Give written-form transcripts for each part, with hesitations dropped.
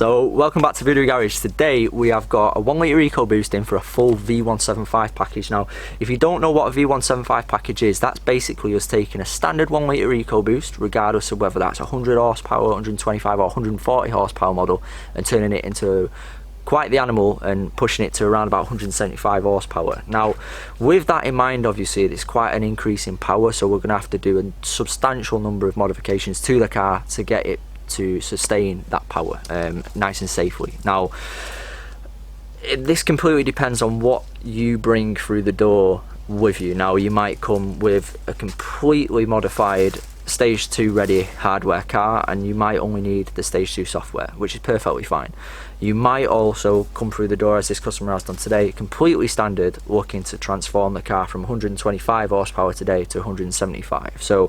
So welcome back to VUDU Garage. Today we have got a 1 litre Ecoboost in for a full V175 package. Now if you don't know what a V175 package is, that's basically us taking a standard 1 litre Ecoboost, regardless of whether that's 100 horsepower, 125 or 140 horsepower model, and turning it into quite the animal and pushing it to around about 175 horsepower. Now with that in mind, obviously it's quite an increase in power, so we're going to have to do a substantial number of modifications to the car to get it to sustain that power nice and safely. Now this completely depends on what you bring through the door with you. Now you might come with a completely modified stage 2 ready hardware car and you might only need the stage 2 software, which is perfectly fine. You might also come through the door, as this customer has done today, completely standard, looking to transform the car from 125 horsepower today to 175. So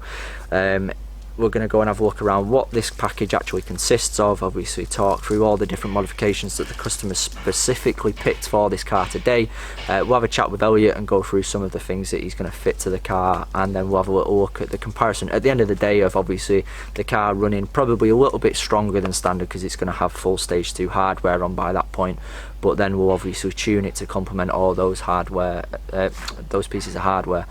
we're going to go and have a look around what this package actually consists of, obviously talk through all the different modifications that the customer specifically picked for this car today. We'll have a chat with Elliot and go through some of the things that he's going to fit to the car, and then we'll have a little look at the comparison at the end of the day of obviously the car running probably a little bit stronger than standard because it's going to have full stage 2 hardware on by that point, but then we'll obviously tune it to complement all those hardware, those pieces of hardware.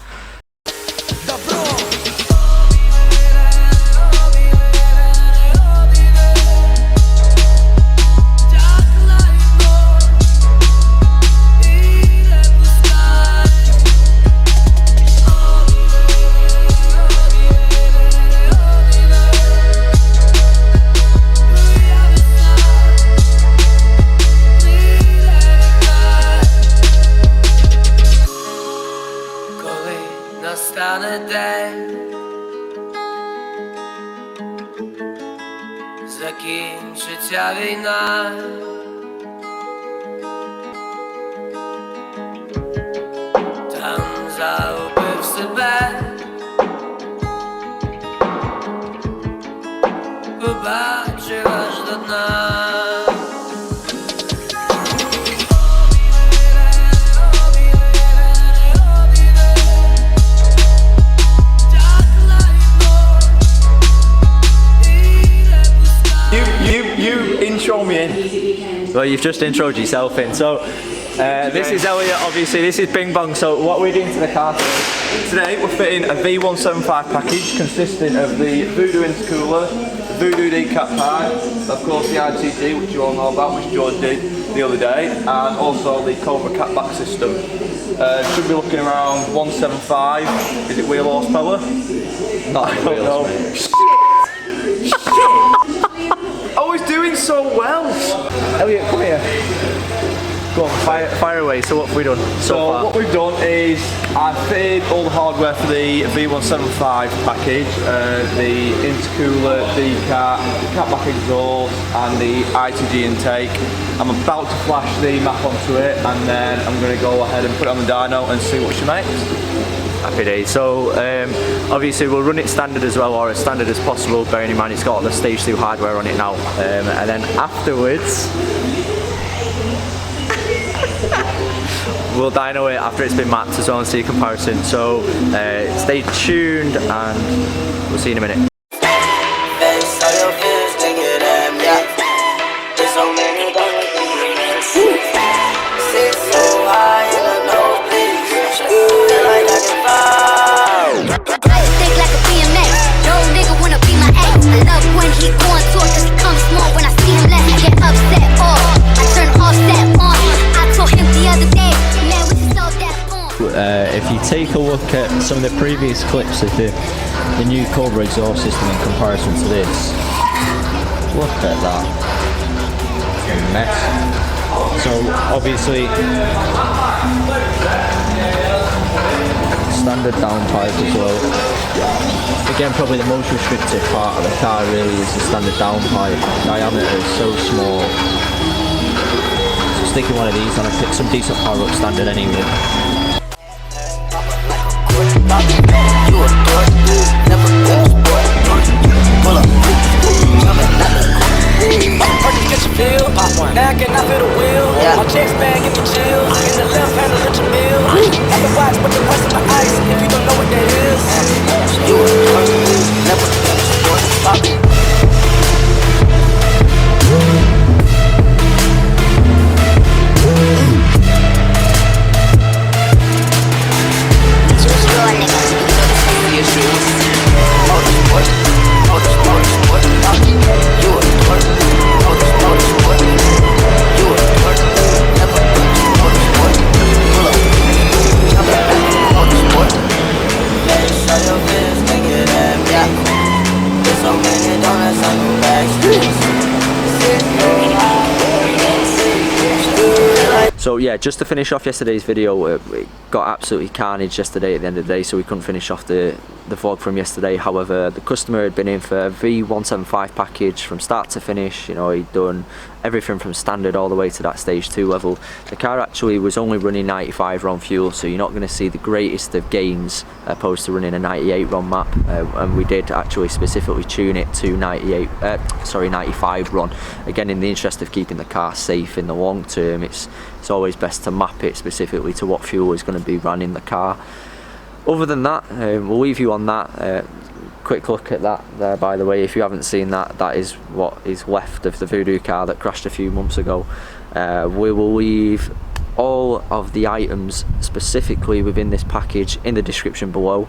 Nastane den, закінчиться війна. Там загубив себе, побачив аж до дна. You intro me in. Well, you've just introed yourself in. So this is Elliot, obviously this is Bing Bong. So what are we doing to the car Today we're fitting a V175 package consisting of the VUDU Intercooler, the VUDU Decat pipe, of course the ITG, which you all know about, which George did the other day, and also the Cobra Catback system. Should be looking around 175. Is it wheel horsepower? Not I don't know. Shit! I was doing so well! Elliot, come here. Go on, fire away. So what have we done so far? What we've done is I fitted all the hardware for the V175 package, the intercooler, Decat, Catback Exhaust and the ITG intake. I'm about to flash the map onto it and then I'm going to go ahead and put it on the dyno and see what she makes. Happy days. So obviously we'll run it standard as well, or as standard as possible, bearing in mind it's got all the stage 2 hardware on it now, and then afterwards we'll dyno it after it's been mapped as well and see a comparison. So stay tuned and we'll see you in a minute. If you take a look at some of the previous clips of the new Cobra exhaust system in comparison to this, look at that, it's a mess. So obviously standard downpipe as well. Again, probably the most restrictive part of the car really is the standard downpipe. Diameter is so small. So sticking one of these on and pick some decent power up standard anyway. You a dork, never been a sport. Pull up, jumping out the court. Get your feel, now can I feel the wheel? My chest bag, get the chills. In the left hand, I'll let you meal. Have to watch, but the rest of my ice, if you don't know what that is. You a dork, never been a sport. gas, I go backstreets. So yeah, just to finish off yesterday's video, it got absolutely carnage yesterday at the end of the day, so we couldn't finish off the vlog from yesterday. However, the customer had been in for a V175 package from start to finish. You know, he'd done everything from standard all the way to that stage 2 level. The car actually was only running 95 RON fuel, so you're not going to see the greatest of gains opposed to running a 98 RON map, and we did actually specifically tune it to 95 RON. Again, in the interest of keeping the car safe in the long term, it's always best to map it specifically to what fuel is going to be run in the car. Other than that, we'll leave you on that. Quick look at that there, by the way. If you haven't seen that, that is what is left of the VUDU car that crashed a few months ago. We will leave all of the items specifically within this package in the description below.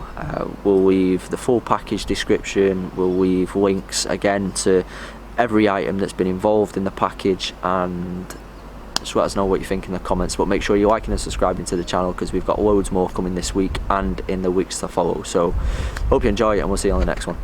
We'll leave the full package description, we'll leave links again to every item that's been involved in the package, and just let us know what you think in the comments. But make sure you're liking and subscribing to the channel, because we've got loads more coming this week and in the weeks to follow. So hope you enjoy it, and we'll see you on the next one.